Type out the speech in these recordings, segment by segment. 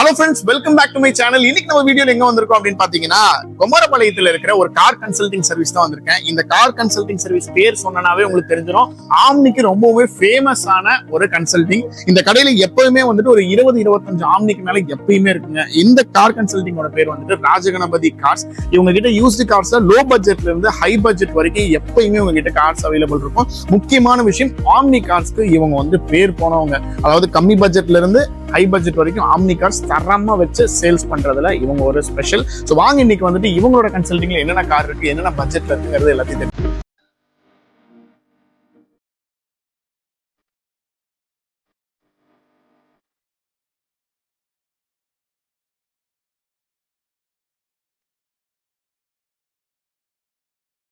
Hello friends, welcome back to my channel. இன்னைக்கு நம்ம வீடியோல எங்க வந்திருக்கோம் அப்படின்னு பாத்தீங்கன்னா, குமாரபாளையத்துல இருக்கிற ஒரு கார் கன்சல்டிங் சர்வீஸ் தான் வந்திருக்கேன். இந்த கார் கன்சல்டிங் சர்வீஸ் பேர் சொன்னனாவே உங்களுக்கு தெரிஞ்சிடும். ஆம்னிக்கு ரொம்பவே ஃபேமஸான ஒரு கன்சல்டிங். இந்த கடையில எப்பவுமே வந்துட்டு ஒரு 20-25 ஆம்னிக்கு மேல எப்பயுமே இருக்குங்க. இந்த கார் கன்சல்டிங்கோட பேர் வந்துட்டு ராஜகணபதி கார்ஸ். இவங்க கிட்ட யூஸ்டு கார்ஸ் லோ பட்ஜெட்ல இருந்து ஹை பட்ஜெட் வரைக்கும் எப்பயுமே உங்க கிட்ட கார்ஸ் அவைலபிள் இருக்கும். முக்கியமான விஷயம், ஆம்னி கார்ஸ்க்கு இவங்க வந்து பேர் போனவங்க. அதாவது கம்மி பட்ஜெட்ல இருந்து ஹை பட்ஜெட் வரைக்கும் ஆம்னி கார்ஸ் தரமா வச்சு சேல்ஸ் பண்றதுல இவங்க ஒரு ஸ்பெஷல். சோ வாங்க இன்னைக்கு வந்துட்டு இவங்களோட கன்சல்டிங்ல என்னென்ன கார் இருக்கு, என்னென்ன பட்ஜெட்ல இருக்குங்கிறது எல்லாத்தையும் தெரியும்.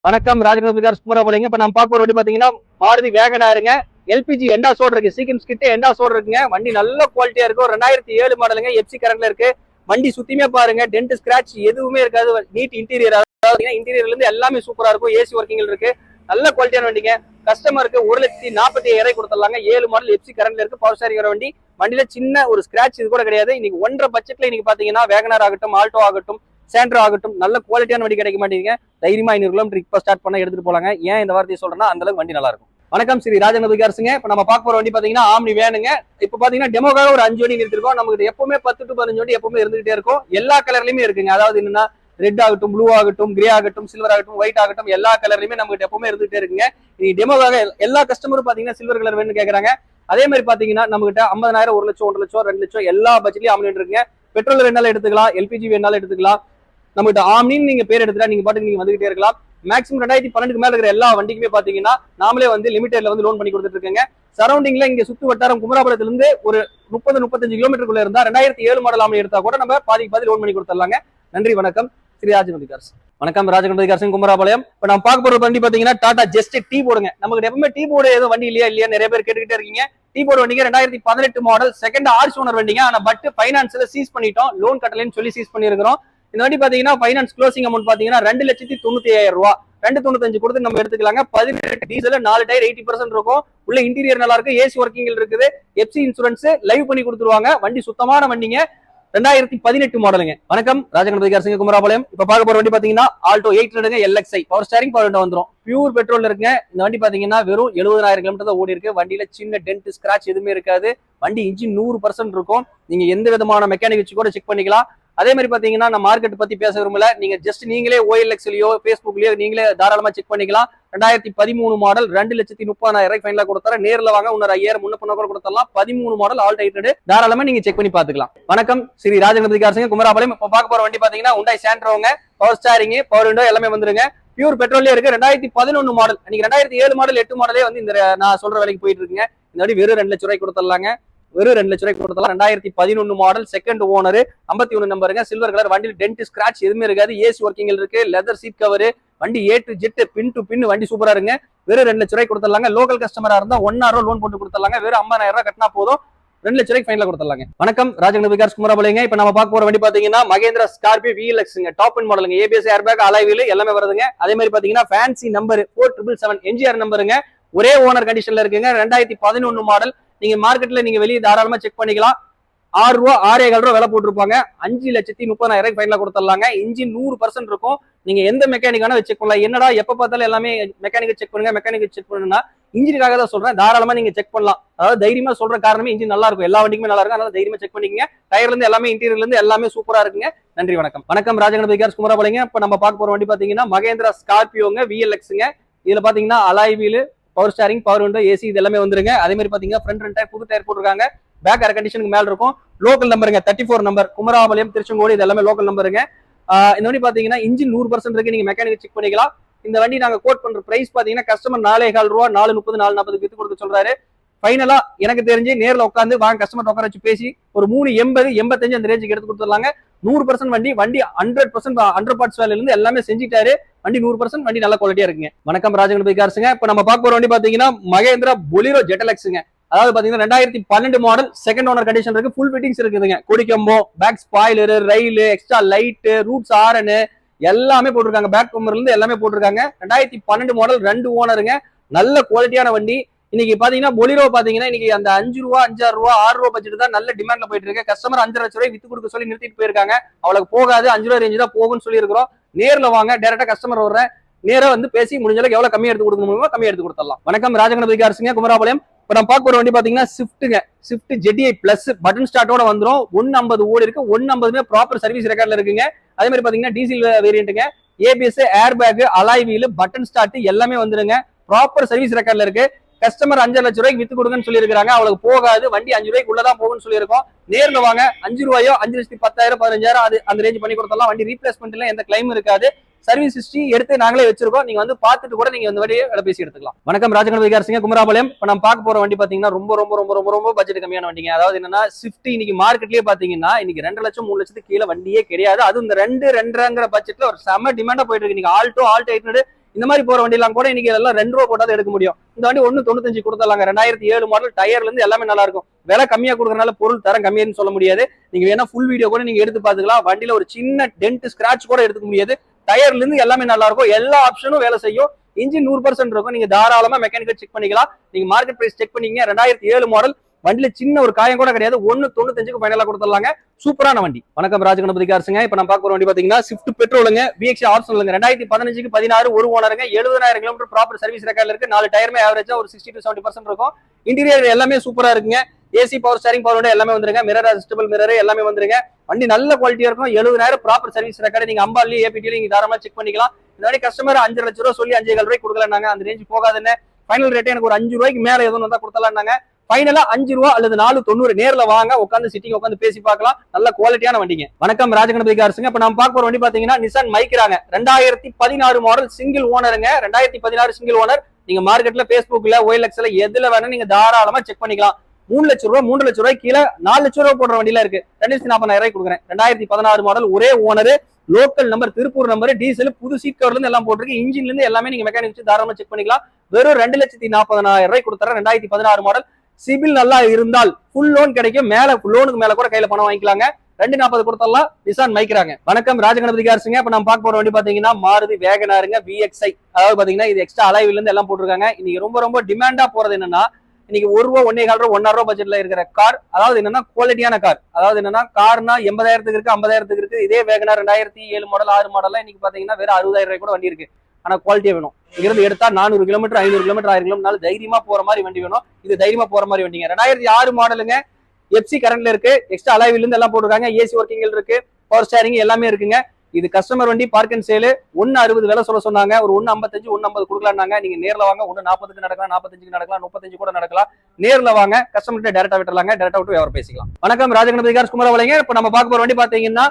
வணக்கம், ராஜகணபதி கார்ஸ் குமாரபாளையங்க. இப்ப நம்ம பார்க்க போற வண்டி பாத்தீங்கன்னா மாருதி வேகனாருங்க. எல்பிஜி எண்டாசோட இருக்கு, சீக்கிரம் கிட்ட எண்டாசோட இருக்குங்க. வண்டி நல்ல குவாலிட்டியா இருக்கும். 2007 மாடலுங்க, எஃப்சி கரண்ட்ல இருக்கு. வண்டி சுத்தியுமே பாருங்க, டென்ட் ஸ்கிராட்ச் எதுவுமே இருக்காது. நீட் இன்டீரியர், அதாவது இன்டீரியர்ல இருந்து எல்லாமே சூப்பரா இருக்கும். ஏசி ஒர்க்கிங் இருக்கு, நல்ல குவாலிட்டியான வண்டிங்க. கஸ்டமருக்கு 1,45,000 கொடுத்துடலாங்க. 7 மாடல் எஃப்சி கரண்ட்ல இருக்கு, பவர் ஸ்டேரிங் வர வண்டி. வண்டியில சின்ன ஒரு ஸ்கிராட்ச் இது கூட கிடையாது. இன்னைக்கு 1.5 பட்ஜெட்ல இன்னைக்கு பாத்தீங்கன்னா வேகனார் ஆகட்டும், ஆல்டோ ஆகட்டும், சாண்ட்ரோ ஆகட்டும், நல்ல குவாலிட்டியான வண்டி கிடைக்க மாட்டேங்குங்க. தைரியமா 500 கிலோமீட்டர் இப்ப ஸ்டார்ட் பண்ண எடுத்துட்டு போலாங்க. ஏன் இந்த வார்த்தையை சொல்றேன்னா, அந்த அளவுக்கு வண்டி நல்லா இருக்கும். வணக்கம், ஸ்ரீ ராஜகணபதி கார்ஸுங்க. இப்ப நம்ம பார்க்க போற வண்டி பாத்தீங்கன்னா ஆம்னி வேனுங்க. இப்ப பாத்தீங்கன்னா டெமோக்காக ஒரு 5 வண்டி நிறுத்திருக்கோம். நமக்கு எப்பவுமே 10 to 15 வண்டி எப்பவுமே இருந்துகிட்டே இருக்கும். எல்லா கலர்லயுமே இருக்குங்க. அதாவது என்னன்னா, ரெட் ஆகட்டும், ப்ளூ ஆகட்டும், கிரே ஆகட்டும், சில்வர் ஆகட்டும், ஒயிட் ஆகட்டும், எல்லா கலர்லயுமே நமக்கு எப்பவுமே இருந்துகிட்டே இருக்குங்க. இது டெமோக்காக எல்லா கஸ்டமரும் பாத்தீங்கன்னா சில்வர் கலர் வேணும்னு கேக்குறாங்க. அதே மாதிரி பாத்தீங்கன்னா நம்ம கிட்ட 50,000, 1 லட்சம், 1 லட்சம், 2 லட்சம் எல்லா பட்ஜெட்லயும் ஆம்னி இருக்குங்க. பெட்ரோல் வேணாலும் எடுத்துக்கலாம், எல்பிஜி வேணாலும் எடுத்துக்கலாம். நம்மகிட்ட ஆம்னின்னு நீங்க பேர் எடுத்துட்டா நீங்க பாட்டுக்கு நீங்க வந்துகிட்டே இருக்கலாம். மேக்ஸிமம் 2012 மேல இருக்கிற எல்லா வண்டிக்குமே பாத்தீங்கன்னா நாமளே வந்து லிமிடெட்ல வந்து லோன் பண்ணி கொடுத்துட்டு இருக்கேங்க. சரௌண்டிங்ல இங்க சுத்து வட்டாரம் குமராபுரத்துல இருந்து ஒரு 30-35 கிலோமீட்டருக்குள்ள இருந்தா 2007 மாடல் ஆம்னி எடுத்தா கூட நம்ம பாதி லோன் பண்ணி கொடுத்துடலாங்க. நன்றி, வணக்கம். ஸ்ரீ ராஜகணபதி கார்ஸ். வணக்கம், ராஜகணபதி கார்ஸ் குமராபாளையம். இப்ப நம்ம பார்க்க போற வண்டி பாத்தீங்கன்னா டாடா ஜஸ்ட் டீ போர்டுங்க. நமக்கு எப்பவுமே டீ போர்டு ஏதோ வண்டி இல்லையா நிறைய பேர் கேட்டுக்கிட்டே இருக்கீங்க. டீ போர்டு வண்டிங்க 2018 மாடல், செகண்ட் ஆர்சி ஓனர் வண்டிங்க. ஆனா பட் பைனான்ஸ்ல சீஸ் பண்ணிட்டோம், லோன் கட்டலன்னு சொல்லி சீஸ் பண்ணிருக்கிறோம். இந்த வண்டி பாத்தீங்கன்னா பைனான்ஸ் க்ளோசிங் அமௌண்ட் பாத்தீங்கன்னா 2,95,000 ரூபாய், 295 கொடுத்து நம்ம எடுத்துக்கலாங்க. 18 டீசல், 4 டயர், 80% இருக்கும். உள்ள இன்டீரியர் நல்லா இருக்கு, ஏசி ஒர்க்கிங் இருக்குது, எஃப்சி இன்சூரன்ஸ் லைவ் பண்ணி கொடுத்துருவாங்க. வண்டி சுத்தமான வண்டிங்க, 2018 மாடலுங்க. வணக்கம், ராஜகணபதி கார்ஸ் குமராபாளையம். இப்ப பார்க்க போற வண்டி பாத்தீங்கன்னா Alto 800 LXi, power steering, power window வந்துரும். பியூர் பெட்ரோல் இருக்குங்க. இந்த வண்டி பாத்தீங்கன்னா வெறும் 70,000 கிலோமீட்டர் தான் ஓடி இருக்கு. வண்டியில சின்ன டென்ட் ஸ்கிராட்ச் எதுவுமே இருக்காது. வண்டி இன்ஜின் 100% இருக்கும். நீங்க எந்த விதமான மெக்கானிக் வச்சு கூட செக் பண்ணிக்கலாம். அதே மாதிரி பாத்தீங்கன்னா நான் மார்க்கெட் பத்தி பேச விரும்பல. நீங்க ஜஸ்ட் நீங்களே OLXலயோ Facebookலயோ நீங்களே தாராளமா செக் பண்ணிக்கலாம். 2013 மாடல், 2,30,000 ஃபைனலா கொடுத்தாரு. நேர்ல வாங்க, இன்னொரு 5,000 முன்ன பண்ண கூட கொடுத்துடலாம். 13 மாடல், ஆல் டைட்டட், தாராளமா நீங்க செக் பண்ணி பாத்துக்கலாம். வணக்கம், ஸ்ரீ ராஜகணபதி கார்ஸ் குமராபாளையம். இப்ப பார்க்க போற வண்டி பாத்தீங்கன்னா Hyundai Santro, power steering, power window எல்லாமே வந்துருங்க. பியூர் பெட்ரோல்லே இருக்கு. 2011 மாடல். இன்னைக்கு 2007 மாடல், 8 மாடலே வந்து இந்த நான் சொல்ற வேலைக்கு போயிட்டு இருக்குங்க. இந்த வண்டி வெறும் 2 லட்சம் ரூபாய் கொடுத்துடலாங்க. வெறும் 2 லட்சம் ரூபாய் கொடுத்தலாம். 2011 மாடல், செகண்ட் ஓனர், 51 நம்பருங்க, சில்வர் கலர். வண்டியில் டென்ட் ஸ்கிராட்ச் எதுவுமே இருக்காது. ஏசி ஒர்க்கிங் இருக்கு, லெதர் சீட் கவர், வண்டி A to Z, pin to pin வண்டி சூப்பரா இருங்க. வெறும் 2 லட்சம் ரூபாய் கொடுத்துடலாங்க. லோக்கல் கஸ்டமரா இருந்தா 1 hour லோன் போட்டு கொடுத்துடலாங்க. வெறும் 50,000 ரூபாய் கட்டினா போதும், 2 லட்சம் ரூபாய் ஃபைனலா கொடுத்துடலாங்க. வணக்கம், ராஜகணபதி கார்ஸ் குமராபாளையங்க. இப்ப நம்ம பார்க்க போற வண்டி பாத்தீங்கன்னா மகேந்திரா ஸ்கார்பியோ VLXங்க, டாப் அண்ட் மாடலுங்க. ABS, ஏர்பேக், அலாய் வீல் எல்லாமே வருதுங்க. அதே மாதிரி பாத்தீங்கன்னா ஃபேன்சி நம்பர் 4777 NGR நம்பருங்க. ஒரே ஓனர் கண்டிஷன்ல இருக்குங்க. 2011 மாடல். நீங்க மார்க்கெட்ல நீங்க வெளியே தாராளமா செக் பண்ணிக்கலாம். 6 ரூபா 6,15 ரூபா விலை போட்டிருப்பாங்க. 5,30,000 ஃபைனலா கொடுத்துடலாங்க. இன்ஜின் 100% இருக்கும். நீங்க எந்த மெக்கானிக்கான செக் பண்ணலாம். என்னடா எப்ப பார்த்தாலும் எல்லாமே மெக்கானிக் செக் பண்ணுன்னா இன்ஜினுக்காக தான் சொல்றேன். தாராளமா நீங்க செக் பண்ணலாம். அதாவது தைரியமா சொல்ற காரணமே இன்ஜின் நல்லா இருக்கும், எல்லா வண்டிக்குமே நல்லா இருக்கும். அதனால தைரியமா செக் பண்ணிக்கங்க. டயர்ல இருந்து எல்லாமே, இன்டீரியர்ல இருந்து எல்லாமே சூப்பரா இருக்குங்க. நன்றி, வணக்கம். வணக்கம், ராஜகணபதி கார்ஸ் குமராபாளையங்க. இப்ப நம்ம பார்க்க போற வண்டி பாத்தீங்கன்னா மகேந்திரா ஸ்கார்பியோங்க VLXங்க. இதுல பாத்தீங்கன்னா alloy wheel, power steering, power window, AC இது எல்லாமே வந்துருங்க. அதே மாதிரி பாத்தீங்கன்னா ஃப்ரண்ட் 2 டயர் புது டயர் போட்டுருக்காங்க. பேக் ஏர் கண்டிஷனுக்கு மேல இருக்கும். லோக்கல் நம்பருங்க, 34 நம்பர், குமராபாளையம், திருச்செங்கோடு, இது எல்லாமே லோக்கல் நம்பருங்க. இந்த வண்டி பாத்தீங்கன்னா இன்ஜின் 100% இருக்கு. நீங்க மெக்கானிக் செக் பண்ணிக்கலாம். இந்த வண்டி நாங்க கோட் பண்ற பிரைஸ் பாத்தீங்கன்னா கஸ்டமர் 4,15 ரூபா, 4,30, 4,40 வித்து கொடுக்க சொல்றாரு. ஃபைனலா எனக்கு தெரிஞ்சு நேர்ல உட்காந்து வாங்க, கஸ்டமர் உட்கார வச்சு பேசி ஒரு 3,80, 85 அந்த ரேஞ்சுக்கு எடுத்து கொடுத்துடலாங்க. 100% வண்டி 100% 100 பார்ட்ஸ் வேலையில இருந்து எல்லாமே செஞ்சுட்டாரு. வண்டி 100% வண்டி நல்ல குவாலிட்டியா இருக்குங்க. வணக்கம், ராஜகணபதி கார்ஸுங்க. இப்ப நம்ம பார்க்க போற வண்டி பாத்தீங்கன்னா மகேந்திரா பொலிரோ ஜெட்டலெக்ஸுங்க. அதாவது பாத்தீங்கன்னா 2012 மாடல், செகண்ட் ஓனர் கண்டிஷன் இருக்கு. ஃபுல் ஃபிட்டிங்ஸ் இருக்குதுங்க. கொடிக்கம்போ, பேக் ஸ்பாயிலர், ரயில், எக்ஸ்ட்ரா லைட், ரூட்ஸ் ஆரனு எல்லாமே போட்டிருக்காங்க. பேக் கம்பர்ல இருந்து எல்லாமே போட்டிருக்காங்க. 2012 மாடல், 2 ஓனருங்க. நல்ல குவாலிட்டியான வண்டி. இன்னைக்கு பாத்தீங்கன்னா பொலிரோ பாத்தீங்கன்னா இன்னைக்கு அந்த 5 ரூபா 5 ரூபா 6 ரூபா பட்ஜெட் தான் நல்ல டிமாண்ட்ல போயிட்டு இருக்கு. கஸ்டமர் 5 லட்சம் ரூபாய் வித்து கொடுக்க சொல்லி நிறுத்திட்டு போயிருக்காங்க. அவளுக்கு போகாது, 5 ரூபா ரேஞ்சு தான் போகும்னு சொல்லி இருக்கிறோம். நேர்ல வாங்க, டைரக்டா கஸ்டமர் வர்றேன், நேரா வந்து பேசி முடிஞ்ச அளவுக்கு எவ்வளவு கம்மியா எடுத்து கொடுக்க முடியுமோ கம்மியா எடுத்து கொடுத்துடலாம். வணக்கம், ராஜகணபதி கார்ஸுங்க, குமராபாளையம். இப்ப நம்ம பார்க்க போற வண்டி பாத்தீங்கன்னா ஸ்விஃப்ட்டுங்க. ஸ்விஃப்ட் ஜெட்டிஐ பிளஸ் பட்டன் ஸ்டார்ட்டோட வந்துரும். 150 ஓடி இருக்கு. 150 ப்ராப்பர் சர்வீஸ் ரெக்கார்ட்ல இருக்குங்க. அதே மாதிரி பாத்தீங்கன்னா டீசல் வேரியன்ட்டுங்க. ABS, air bag, alloy wheel, button start எல்லாமே வந்துருங்க. ப்ராப்பர் சர்வீஸ் ரெக்கார்ட்ல இருக்கு. கஸ்டமர் 5 லட்சம் ரூபாய்க்கு வித்து கொடுங்கன்னு சொல்லி இருக்காங்க. அவளுக்கு போகாது, வண்டி 5 ரூபாய்க்கு உள்ளதான் போகும்னு சொல்லி இருக்கோம். நேர்ல வாங்க, 5 ரூபாயோ 5,10,000 15,000 அது அந்த ரேஞ்ச் பண்ணி கொடுத்தலாம். வண்டி ரீப்ளேஸ்மெண்ட்ல எந்த கிளைம் இருக்காது. சர்வீஸ் ஹிஸ்டரி எடுத்து நாங்களே வச்சிருக்கோம். நீங்க வந்து பார்த்துட்டு கூட நீங்க இந்த வண்டியை வேலை பேசி எடுத்துக்கலாம். வணக்கம், ராஜகணபதி கார்ஸுங்க, குமராபாளையம். இப்ப நம்ம பார்க்க போற வண்டி பாத்தீங்கன்னா ரொம்ப ரொம்ப ரொம்ப ரொம்ப ரொம்ப பட்ஜெட் கம்மியான வண்டிங்க. அதாவது என்னன்னா ஸ்விஃப்ட் இன்னைக்கு மார்க்கெட்லயே பாத்தீங்கன்னா இன்னைக்கு 2 லட்சம் 3 லட்சத்துக்கு கீழே வண்டியே கிடையாது. அது இந்த 2.5 பட்ஜெட்ல ஒரு செம டிமாண்டா போயிட்டு இருக்கு. நீங்க ஆல்டோ 800 இந்த மாதிரி போற வண்டி எல்லாம் கூட இன்னைக்கு எல்லாம் 2 ரூபா போட்டாதான் எடுக்க முடியும். இந்த வண்டி 1.95 கொடுத்துடலாங்க. 2007 மாடல், டயர்ல இருந்து எல்லாமே நல்லா இருக்கும். விலை கம்மியா கொடுக்கறனால பொருள் தரம் கம்மியான்னு சொல்ல முடியாது. நீங்க வேணா ஃபுல் வீடியோ கூட நீங்க எடுத்து பாத்துக்கலாம். வண்டியில ஒரு சின்ன டென்ட் ஸ்கிராட்ச் கூட எடுத்துக்க முடியாது. டயர்ல இருந்து எல்லாமே நல்லா இருக்கும். எல்லா ஆப்ஷனும் வேலை செய்யும். இன்ஜின் 100% இருக்கும். நீங்க தாராளமா மெக்கானிக்கல் செக் பண்ணிக்கலாம். நீங்க மார்க்கெட் பிரைஸ் செக் பண்ணீங்க. 2007 மாடல், வண்டியில சின்ன ஒரு காயம் கூட கிடையாது. 1.95க்கு ஃபைனலா கொடுத்துடலாங்க. சூப்பரான வண்டி. வணக்கம், ராஜகணபதி கார்ஸுங்க. இப்ப நம்ம பார்க்க போற வண்டி பாத்தீங்கன்னா ஸ்விஃப்ட் பெட்ரோலுங்க, VXI ஆப்ஷன்லுங்க. 2015க்கு 16 ஒரு ஓனருங்க. 70,000 கிலோமீட்டர் ப்ராப்பர் சர்வீஸ் ரெக்கார்ட்ல இருக்கு. 4 டயருமே ஆவரேஜா ஒரு 60 to 70% இருக்கும். இன்டீரியர் எல்லாமே சூப்பரா இருக்குங்க. ஏசி பவர் ஸ்டீரிங் பவர் எல்லாமே வந்துருங்க. மிரர் அட்ஜஸ்டபிள் மிரர் எல்லாமே வந்துருங்க. வண்டி நல்ல குவாலிட்டியா இருக்கும். 70,000 ப்ராப்பர் சர்வீஸ் ரெக்கார்டு. நீங்க அம்பாலி ஏபிடில நீங்க தாராளமா செக் பண்ணிக்கலாம். இந்த மாதிரி கஸ்டமர் 5 லட்சம் ரூபாய் சொல்லி 5,000 ரூபாய் கொடுக்கலாங்க. அந்த ரேஞ்ச் போகாதுன்னு ஃபைனல் ரேட் எனக்கு ஒரு 5 ரூபாய்க்கு மேல எதுவும் வந்தா கொடுத்தலாம்னாங்க. ஃபைனலா 5 ரூபா அல்லது 4.90. நேர்ல வாங்க, உட்காந்து சிட்டிங் உட்காந்து பேசி பார்க்கலாம். நல்ல குவாலிட்டியான வண்டிங்க. வணக்கம், ராஜகணபதி கார்ஸுங்க. இப்ப நம்ம பார்க்க போற வண்டி பாத்தீங்கன்னா நிசான் மைக்ராங்க. 2016 மாடல், சிங்கிள் ஓனருங்க. 2016 சிங்கிள் ஓனர். நீங்க மார்க்கெட்ல பேஸ்புக்ல OLXல எதுல வேணா நீங்க தாராளமா செக் பண்ணிக்கலாம். 3 லட்சம் ரூபாய் 3 லட்சம் ரூபாய் கீழே 4 லட்சம் ரூபாய் போடுற வண்டியில இருக்கு. 2,40,000 ரூபாய் கொடுக்குறேன். 2016 மாடல், ஒரே owner, local number, Tiruppur number, diesel, புது சீட் கவர்ல இருந்து எல்லாம் போட்டிருக்கு. இன்ஜின்ல இருந்து எல்லாமே நீங்க மெக்கானிக் வச்சு தாராளமா செக் பண்ணிக்கலாம். வெறும் 2,40,000 ரூபாய் கொடுத்துறேன். 2016 மாடல். சிபில் நல்லா இருந்தால் ஃபுல் லோன் கிடைக்கும். மேல லோனுக்கு மேல கூட கையில பணம் வாங்கிக்கலாங்க. 240 கொடுத்தலாம். நிசான் மைக்ராங்க. வணக்கம், ராஜகணபதி கார்ஸுங்க. இப்ப நம்ம பார்க்க போற வண்டி பாத்தீங்கன்னா மாருதி வேகனாருங்க, VXI. அதாவது பாத்தீங்கன்னா இது எக்ஸ்ட்ரா அலாய்வில இருந்து எல்லாம் போட்டிருக்காங்க. இன்னைக்கு ரொம்ப ரொம்ப டிமாண்டா போறது என்னன்னா இன்னைக்கு 1 ரூபா 1.25 ரூபா 1.5 ரூபா பட்ஜெட்ல இருக்கிற கார். அதாவது என்னன்னா குவாலிட்டியான கார். அதாவது என்னன்னா கார்னா 80,000 இருக்கு, 50,000 இருக்கு. இதே வேகனார் 2007 மாடல் 6 மாடல் இன்னைக்கு பாத்தீங்கன்னா வேற 60,000 ரூபாய் கூட வண்டி இருக்கு. ஆனா குவாலிட்டியா வேணும். இங்கிருந்து எடுத்தா 400 கிலோமீட்டர் 500 கிலோமீட்டர் 1000 கிலோமீட்டர் தைரியமா போற மாதிரி வண்டி வேணும். இது தைரியமா போற மாதிரி வண்டிங்க. 2006 மாடலுங்க. FC கரண்ட்ல இருக்கு. எக்ஸ்ட்ரா அலாய்வில இருந்து எல்லாம் போட்டுருக்காங்க. ஏசி ஒர்க்கிங் இருக்கு. பவர் ஸ்டேரிங் எல்லாமே இருக்குங்க. இது கஸ்டமர் வண்டி, பார்க் அண்ட் சேல். 1.60 விலை சொல்ல சொன்னாங்க. ஒரு 1.55 1.50 கொடுக்கலாம்னாங்க. நீங்க நேர்ல வாங்க. 1.40க்கு நடக்கலாம், 45க்கு நடக்கலாம், 35 கூட நடக்கலாம். நேர்ல வாங்க, கஸ்டமர்கிட்ட டேரக்டா விட்டுறலாங்க. டேரக்டா விட்டு வியாபாரம் பேசிக்கலாம். வணக்கம், ராஜகணபதி கார்ஸ், குமராபாளையம். இப்ப நம்ம பார்க்க போற வண்டி பாத்தீங்கன்னா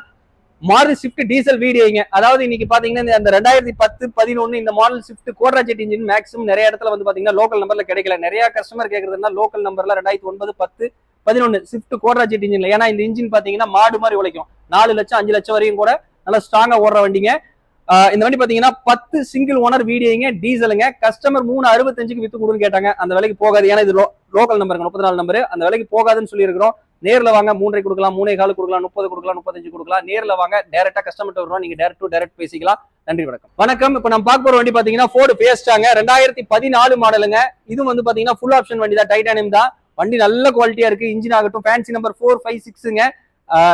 மாருதி ஸ்விஃப்ட் டீசல் வீடியோங்க. அதாவது இன்னைக்கு பாத்தீங்கன்னா இந்த 2010 11 இந்த model Swift quadra jet engine maximum நிறைய இடத்துல வந்து பாத்தீங்கன்னா லோக்கல் நம்பர்ல கிடைக்கல. நிறைய கஸ்டமர் கேக்குறதுனா லோக்கல் நம்பர்ல 2009 10 11 ஸ்விஃப்ட் கோட்ரா ஜெட் இன்ஜின்ல. ஏன்னா இந்த இன்ஜின் பாத்தீங்கன்னா மாடு மாதிரி உழைக்கும். 4 லட்சம் 5 லட்சம் வரையும் கூட நல்லா ஸ்ட்ராங்கா ஓடுற வண்டிங்க. இந்த வண்டி பாத்தீங்கன்னா 10 சிங்கிள் ஓனர் வீடியோங்க, டீசலுங்க. கஸ்டமர் 3.65க்கு வித்து கொடுன்னு கேட்டாங்க. அந்த விலைக்கு போகாது. ஏன்னா இது லோக்கல் நம்பருங்க, 34 நம்பர். அந்த விலைக்கு போகாதுன்னு சொல்லி இருக்கிறோம். நேர்ல வாங்க. 3.5 கொடுக்கலாம், 3.25 கொடுக்கலாம், 30 கொடுக்கலாம், 35 கொடுக்கலாம். நேர்ல வாங்க, டைரக்டா கஸ்டமர் வருவோம். நீங்க டைரக்ட் டு டைரக்ட் பேசிக்கலாம். நன்றி, வணக்கம். வணக்கம். இப்ப நம்ம பார்க்க போற வண்டி பாத்தீங்கன்னா Ford Fiestaங்க. 2014 மாடலுங்க. இது வந்து பாத்தீங்கன்னா ஃபுல் ஆப்ஷன் வண்டி தான், டைட்டானியம் தான். வண்டி நல்ல குவாலிட்டியா இருக்கு. இன்ஜின் ஆகட்டும், ஃபேன்சி நம்பர் 4 5 6ங்க.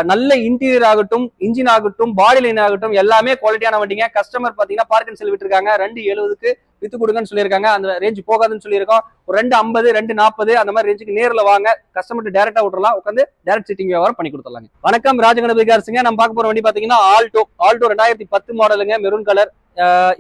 நல்ல இன்டீரியர் ஆகட்டும், இன்ஜின் ஆகட்டும், பாடி லைன் ஆகட்டும் எல்லாமே குவாலிட்டியான வண்டிங்க. கஸ்டமர் பாத்தீங்கன்னா பார்க் அண்ட் செல் விட்டுருக்காங்க. 2.70க்கு வித்து கொடுங்கன்னு சொல்லியிருக்காங்க. அந்த ரேஞ்ச் போகாதுன்னு சொல்லியிருக்கோம். ஒரு 2.50 2.40 அந்த மாதிரி ரேஞ்சுக்கு நேர்ல வாங்க, கஸ்டமர் டைரக்டா விட்டுறலாம். உட்காந்து டைரக்ட் சிட்டிங் வியாபாரம் பண்ணி கொடுத்துடலாங்க. வணக்கம், ராஜகணபதி கார்ஸுங்க. நம்ம பார்க்க போற வண்டி பாத்தீங்கன்னா ஆல்டோ 2010 மாடலுங்க, maroon colour.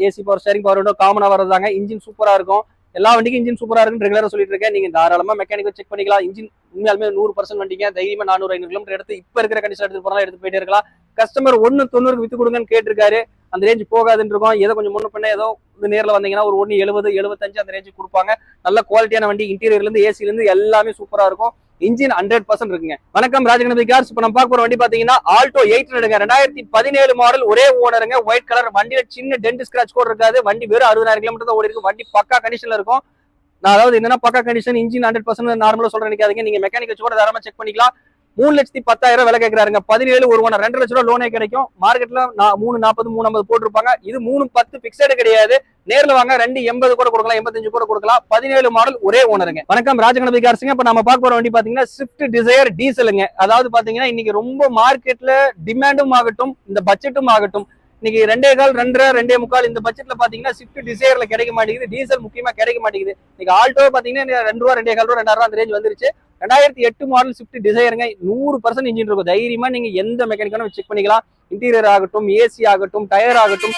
AC power steering power காமனா வரதாங்க. இன்ஜின் சூப்பரா இருக்கும். எல்லா வண்டிக்கும் இன்ஜின் சூப்பரா இருக்குன்னு ரெகுலரா சொல்லிட்டு இருக்கேன். நீங்க தாராளமா மெக்கானிக்கல் செக் பண்ணிக்கலாம். இன்ஜின் உண்மையாலுமே 100% வண்டிங்க. தைரியமா 400-500 கிலோமீட்டர் எடுத்து இப்ப இருக்கிற கண்டிஷன் எடுத்து போறதா எடுத்து போயிட்டே இருக்கலாம். கஸ்டமர் 1.90க்கு வித்து கொடுங்கன்னு கேட்டிருக்காரு. அந்த ரேஞ்ச் போகாதுன்னு இருக்கும். ஏதோ கொஞ்சம் முன்ன பின்ன ஏதோ நேர்ல வந்தீங்கன்னா ஒரு 1.70 75 அந்த ரேஞ்சுக்கு கொடுப்பாங்க. நல்ல குவாலிட்டியான வண்டி. இன்டீரியர்ல இருந்து ஏசில இருந்து எல்லாமே சூப்பரா இருக்கும். இன்ஜின் 100% இருக்குங்க. வணக்கம், ராஜகணபதி கார்ஸ். இப்ப நம்ம பார்க்க போற வண்டி பாத்தீங்கன்னா ஆல்டோ 800ங்க. 2017 மாடல், ஒரே ஓனருங்க, ஒயிட் கலர். வண்டியில சின்ன டென்ட் ஸ்கிராச் கூட இருக்காது. வண்டி வெறும் 60,000 கிலோமீட்டர் தான் ஓடி இருக்கு. வண்டி பக்கா கண்டிஷன்ல இருக்கும். நான் அதாவது என்னன்னா பக்கா கண்டிஷன், இன்ஜின் 100% நார்மலா சொல்றேன் நினைக்காதீங்க. நீங்க மெக்கானிக் வச்சு கூட தாராளமா செக் பண்ணிக்கலாம். 3,10,000 விலை கேட்கறாருங்க. 17 ஒரு ஓனர் 2 லட்சம் ரூபாய் லோனே கிடைக்கும். மார்க்கெட்ல 3,40 3,50 போட்டிருப்பாங்க. இது 3,10 பிக்சடு கிடையாது. நேர்ல வாங்க 2,80 கூட கொடுக்கலாம், 85 கூட கொடுக்கலாம். 17 மாடல் ஒரே ஓனருங்க. வணக்கம், ராஜகணபதி கார்ஸுங்க. இப்ப நம்ம பார்க்க போற வண்டி பாத்தீங்கன்னா ஸ்விஃப்ட் டிசையர் டீசலுங்க. அதாவது பாத்தீங்கன்னா இன்னைக்கு ரொம்ப மார்க்கெட்ல டிமாண்டும் ஆகட்டும், இந்த பட்ஜெட்டும் ஆகட்டும், இன்னைக்கு 2.25 2.25 இந்த பட்ஜெட்ல பாத்தீங்கன்னா ஸ்விஃப்ட் டிசையர்ல கிடைக்க மாட்டேங்குது. டீசல் முக்கியமா கிடைக்க மாட்டேங்குது. இன்னைக்கு ஆல்டோ பாத்தீங்கன்னா 2 ரூபா 2.25 ரூபா 2,000 அந்த ரேஞ்ச் வந்துருச்சு. 2008 மாடல் ஸ்விஃப்ட் டிசையருங்க. 100% இன்ஜின் இருக்கும். தைரியமா நீங்க எந்த மெக்கானிக்கான செக் பண்ணிக்கலாம். இன்டீரியர் ஆகட்டும், ஏசி ஆகட்டும், டயர் ஆகட்டும்,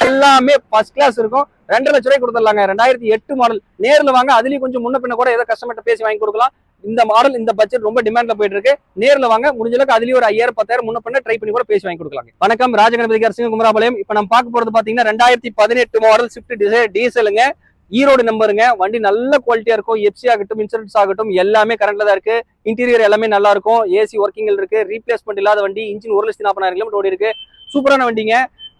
எல்லாமே ஃபர்ஸ்ட் கிளாஸ் இருக்கும். 2 லட்சம் ரூபாய் கொடுத்துடலாங்க. 2008 மாடல். நேர்ல வாங்க, அதுலயும் கொஞ்சம் முன்ன பின்ன கூட ஏதோ கஸ்டமர்கிட்ட பேசி வாங்கி கொடுக்கலாம். இந்த மாடல் இந்த பட்ஜெட் ரொம்ப டிமாண்ட்ல போயிட்டு இருக்கு. நேர்ல வாங்க, முடிஞ்ச அளவுக்கு அதுலயும் ஒரு 5,000 10,000 முன்ன பின்ன ட்ரை பண்ணி கூட பேசி வாங்கி கொடுக்கலாம். வணக்கம், ராஜகணபதி கார்ஸுங்க, குமராபாளையம். இப்ப நம்ம பார்க்க போறது பாத்தீங்கன்னா 2018 மாடல் ஸ்விஃப்ட் டிசையர் டீசலுங்க. ஈரோடு நம்பருங்க. வண்டி நல்ல குவாலிட்டியா இருக்கும். எஃப்சி ஆகட்டும், இன்சூரன்ஸ் ஆகட்டும், எல்லாமே கரண்ட்ல தான் இருக்கு. இன்டீரியர் எல்லாமே நல்லா இருக்கும். ஏசி ஒர்க்கிங் இருக்கு. ரீப்ளேஸ்மெண்ட் இல்லாத வண்டி. இன்ஜின் 1,40,000 கிலோமீட்டர் ஓடி இருக்கு. சூப்பரான வண்டிங்க.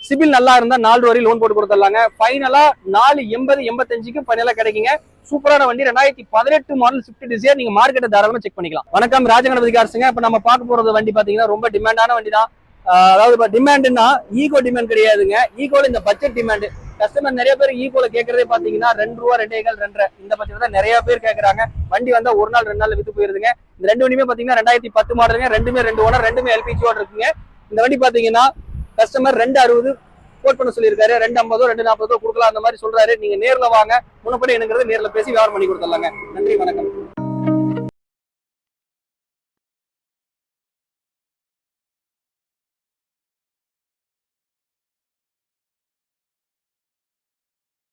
சிபில் நல்லா இருந்தா 4 வரை லோன் போட்டு கொடுத்துடலாங்க. ஃபைனலா 4,80 85க்கு ஃபைனலா கிடைக்குங்க. சூப்பரான வண்டி. 2018 மாடல் ஸ்விஃப்ட் டிசையர். நீங்க மார்க்கெட்டை தாராளமா செக் பண்ணிக்கலாம். வணக்கம், ராஜகணபதி கார்ஸுங்க. இப்ப நம்ம பார்க்க போறது வண்டி பாத்தீங்கன்னா ரொம்ப டிமாண்டான வண்டி தான். அதாவது டிமாண்ட்னா ஈகோ டிமாண்ட் கிடையாதுங்க. ஈகோல இந்த பட்ஜெட் டிமாண்ட். கஸ்டமர் நிறைய பேர் ஈகோல கேட்கறதே பாத்தீங்கன்னா 2 ரூபா 2.25 2.5 இந்த பட்ஜெட் தான் நிறைய பேர் கேட்கறாங்க. வண்டி வந்தா ஒரு நாள் 2 நாள் வித்து போயிருதுங்க. இந்த 2 வண்டியுமே பாத்தீங்கன்னா 2010 மாடலுங்க. ரெண்டுமே 2 ஓனர், ரெண்டுமே எல்பிஜி ஓட இருக்குங்க. இந்த வண்டி பாத்தீங்கன்னா கஸ்டமர் 260 கோட் பண்ண சொல்லியிருக்காரு. 250 240 கொடுக்கலாம் அந்த மாதிரி சொல்றாரு. நீங்க நேர்ல வாங்க, முன்னப்படி என்னங்கிறது நேர்ல பேசி வியாபாரம் பண்ணி கொடுத்துடலாங்க. நன்றி, வணக்கம்.